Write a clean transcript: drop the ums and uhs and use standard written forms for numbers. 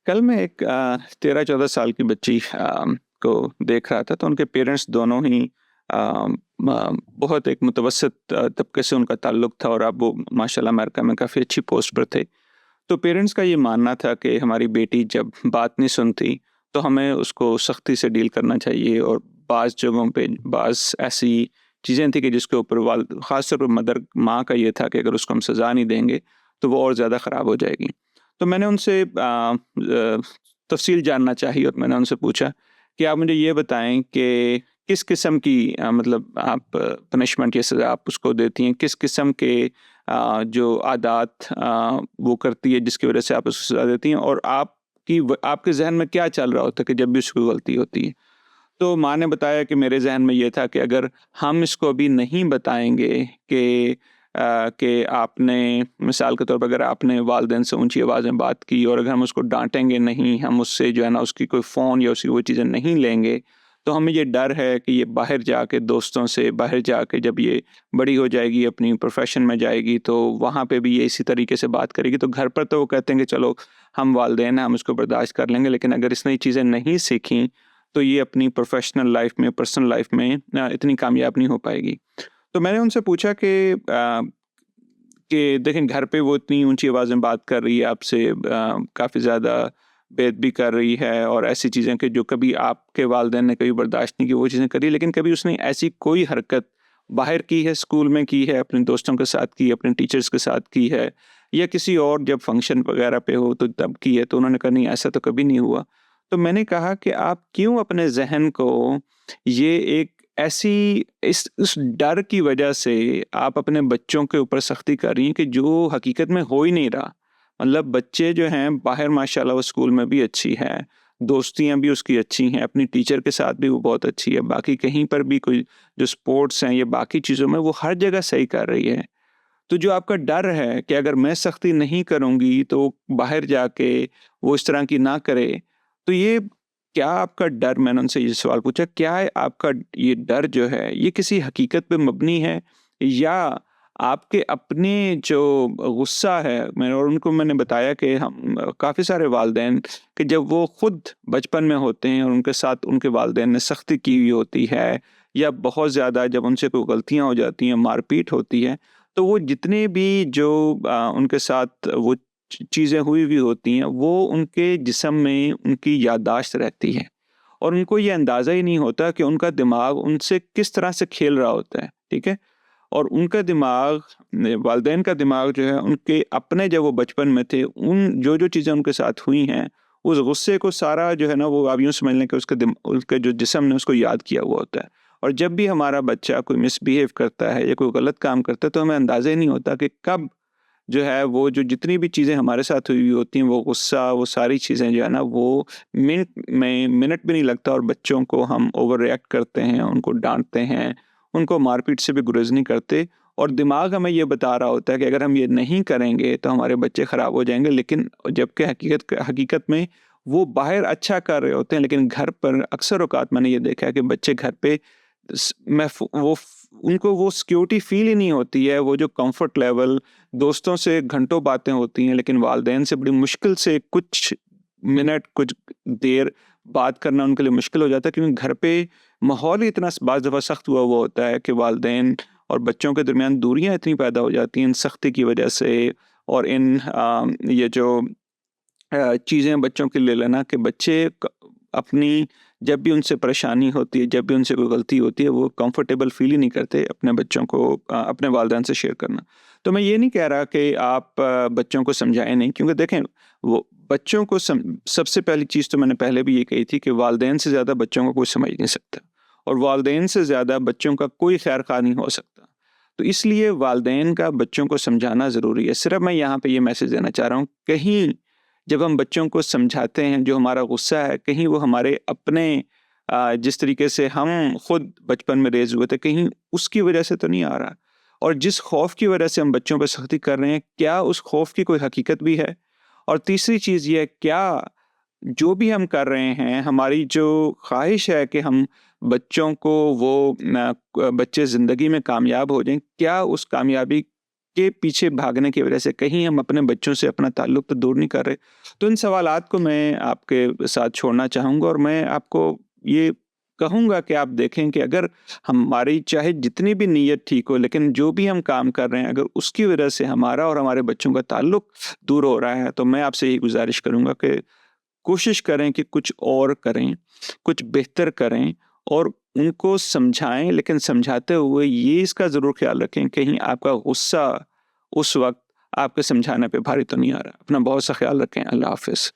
कल मैं एक 13-14 साल की बच्ची को देख रहा था, तो उनके पेरेंट्स दोनों ही बहुत एक मुतवसत तबके से उनका ताल्लुक था और अब वो माशाल्लाह अमेरिका में काफ़ी अच्छी पोस्ट पर थे। तो पेरेंट्स का ये मानना था कि हमारी बेटी जब बात नहीं सुनती, तो हमें उसको सख्ती से डील करना चाहिए और बाज़ जगहों पे बाज़ ऐसी चीज़ें थी कि जिसके ऊपर ख़ास तौर पर मदर माँ का ये था कि अगर उसको हम सज़ा नहीं देंगे, तो वो और ज़्यादा ख़राब हो जाएगी। तो मैंने उनसे तफ़सील जानना चाही और मैंने उनसे पूछा कि आप मुझे ये बताएँ कि किस किस्म की मतलब आप पनिशमेंट या सज़ा आप उसको देती हैं? किस किस्म के जो आदात वो करती है जिसकी वज़ह से आप उसको सज़ा देती हैं? और आपके ज़हन में क्या चल रहा होता है कि जब भी उसकी कोई गलती होती है? तो माँ ने बताया कि मेरे ज़हन में ये था कि अगर हम इसको अभी नहीं बताएँगे कि आपने मिसाल के तौर पर अगर आपने वालिदैन से ऊँची आवाज़ में बात की और अगर हम उसको डाँटेंगे नहीं, हम उससे जो है ना उसकी कोई फ़ोन या उसकी वो चीज़ें नहीं लेंगे, तो हमें ये डर है कि ये बाहर जाके दोस्तों से बाहर जाके जब ये बड़ी हो जाएगी, अपनी प्रोफ़ेशन में जाएगी, तो वहाँ पे भी ये इसी तरीके से बात करेगी। तो घर पर तो वो कहते हैं कि चलो हम वालिदैन हैं, हम इसको बर्दाश्त कर लेंगे, लेकिन अगर इसने ये चीज़ें नहीं सीखी तो ये अपनी प्रोफ़ेशनल लाइफ़ में, पर्सनल लाइफ़ में इतनी कामयाब नहीं हो पाएगी। तो मैंने उनसे पूछा कि देखें घर पे वो इतनी ऊँची आवाज़ में बात कर रही है आपसे, काफ़ी ज़्यादा बेअदबी कर रही है और ऐसी चीज़ें कि जो कभी आपके वालिदैन ने कभी बर्दाश्त नहीं की, वो चीज़ें करी, लेकिन कभी उसने ऐसी कोई हरकत बाहर की है, स्कूल में की है, अपने दोस्तों के साथ की है, अपने टीचर्स के साथ की है या किसी और जब फंक्शन वगैरह पे हो तो तब की है? तो उन्होंने कहा नहीं ऐसा तो कभी नहीं हुआ। तो मैंने कहा कि आप क्यों अपने ज़हन को ये एक ऐसी इस डर की वजह से आप अपने बच्चों के ऊपर सख्ती कर रही हैं कि जो हकीकत में हो ही नहीं रहा। मतलब बच्चे जो हैं बाहर माशाल्लाह वो स्कूल में भी अच्छी है, दोस्तियाँ भी उसकी अच्छी हैं, अपनी टीचर के साथ भी वो बहुत अच्छी है, बाकी कहीं पर भी कोई जो स्पोर्ट्स हैं या बाकी चीज़ों में वो हर जगह सही कर रही है। तो जो आपका डर है कि अगर मैं सख्ती नहीं करूँगी तो बाहर जाके वो इस तरह की ना करे, तो ये क्या आपका डर, मैंने उनसे ये सवाल पूछा, क्या है आपका ये डर जो है ये किसी हकीकत पे मबनी है या आपके अपने जो गुस्सा है? मैंने बताया कि हम काफ़ी सारे वालिदैन कि जब वो खुद बचपन में होते हैं और उनके साथ उनके वालिदैन ने सख्ती की हुई होती है या बहुत ज़्यादा जब उनसे कोई गलतियाँ हो जाती हैं, मारपीट होती है, तो वो जितने भी जो उनके साथ वो चीज़ें हुई हुई होती हैं, वो उनके जिस्म में उनकी याददाश्त रहती है और उनको ये अंदाज़ा ही नहीं होता कि उनका दिमाग उनसे किस तरह से खेल रहा होता है, ठीक है? और उनका दिमाग वालिदैन का दिमाग जो है उनके अपने जब वो बचपन में थे, उन जो-जो चीज़ें उनके साथ हुई हैं, उस गुस्से को सारा जो है ना वो आप यूँ समझ लें कि उसके जो जिस्म ने उसको याद किया हुआ होता है। और जब भी हमारा बच्चा कोई मिसबिहेव करता है या कोई गलत काम करता है, तो हमें अंदाज़ा ही नहीं होता कि कब जो है वो जो जितनी भी चीज़ें हमारे साथ हुई हुई होती हैं, वो गुस्सा, वो सारी चीज़ें जो है ना वो मिनट भी नहीं लगता और बच्चों को हम ओवर रिएक्ट करते हैं, उनको डाँटते हैं, उनको मारपीट से भी गुरेज़ नहीं करते और दिमाग हमें ये बता रहा होता है कि अगर हम ये नहीं करेंगे तो हमारे बच्चे ख़राब हो जाएँगे। लेकिन जबकि हकीकत में वो बाहर अच्छा कर रहे होते हैं, लेकिन घर पर अक्सर औक़ात मैंने ये देखा है कि बच्चे घर पे स महफ़ू वो फ उनको वो सिक्योरिटी फ़ील ही नहीं होती है, वो जो कम्फ़र्ट लेवल, दोस्तों से घंटों बातें होती हैं, लेकिन वालिदैन से बड़ी मुश्किल से कुछ मिनट, कुछ देर बात करना उनके लिए मुश्किल हो जाता है क्योंकि घर पे माहौल ही इतना बाज़ दफ़ा सख्त हुआ हुआ होता है कि वालिदैन और बच्चों के दरमियान दूरियाँ इतनी पैदा हो जाती हैं इन सख्ती की वजह से और ये जो चीज़ें बच्चों के ले लेना कि बच्चे अपनी जब भी उनसे परेशानी होती है, जब भी उनसे कोई गलती होती है, वो कंफर्टेबल फ़ील ही नहीं करते अपने बच्चों को अपने वालिदैन से शेयर करना। तो मैं ये नहीं कह रहा कि आप बच्चों को समझाएँ नहीं, क्योंकि देखें वो बच्चों को सबसे पहली चीज़ तो मैंने पहले भी ये कही थी कि वालिदैन से ज़्यादा बच्चों को कोई समझ नहीं सकता और वालिदैन से ज़्यादा बच्चों का कोई खैर-ख़ाह नहीं हो सकता। तो इसलिए वालिदैन का बच्चों को समझाना ज़रूरी है। सिर्फ़ मैं यहाँ पे ये मैसेज देना चाह रहा हूँ, कहीं जब हम बच्चों को समझाते हैं, जो हमारा गुस्सा है, कहीं वो हमारे अपने जिस तरीके से हम खुद बचपन में रेज़ हुए थे, कहीं उसकी वजह से तो नहीं आ रहा। और जिस खौफ़ की वजह से हम बच्चों पे सख्ती कर रहे हैं, क्या उस खौफ़ की कोई हकीकत भी है? और तीसरी चीज़ ये है, क्या जो भी हम कर रहे हैं, हमारी जो ख़्वाहिश है कि हम बच्चों को वो बच्चे ज़िंदगी में कामयाब हो जाएँ, क्या उस कामयाबी के पीछे भागने की वजह से कहीं हम अपने बच्चों से अपना ताल्लुक तो दूर नहीं कर रहे। तो इन सवालात को मैं आपके साथ छोड़ना चाहूँगा और मैं आपको ये कहूँगा कि आप देखें कि अगर हमारी चाहे जितनी भी नीयत ठीक हो, लेकिन जो भी हम काम कर रहे हैं, अगर उसकी वजह से हमारा और हमारे बच्चों का ताल्लुक दूर हो रहा है, तो मैं आपसे यही गुज़ारिश करूँगा कि कोशिश करें कि कुछ और करें, कुछ बेहतर करें और उनको समझाएँ, लेकिन समझाते हुए ये इसका ज़रूर ख़्याल रखें कहीं आपका गुस्सा उस वक़्त आपके समझाने पे भारी तो नहीं आ रहा। अपना बहुत सा ख़्याल रखें। अल्लाह हाफ़िज़।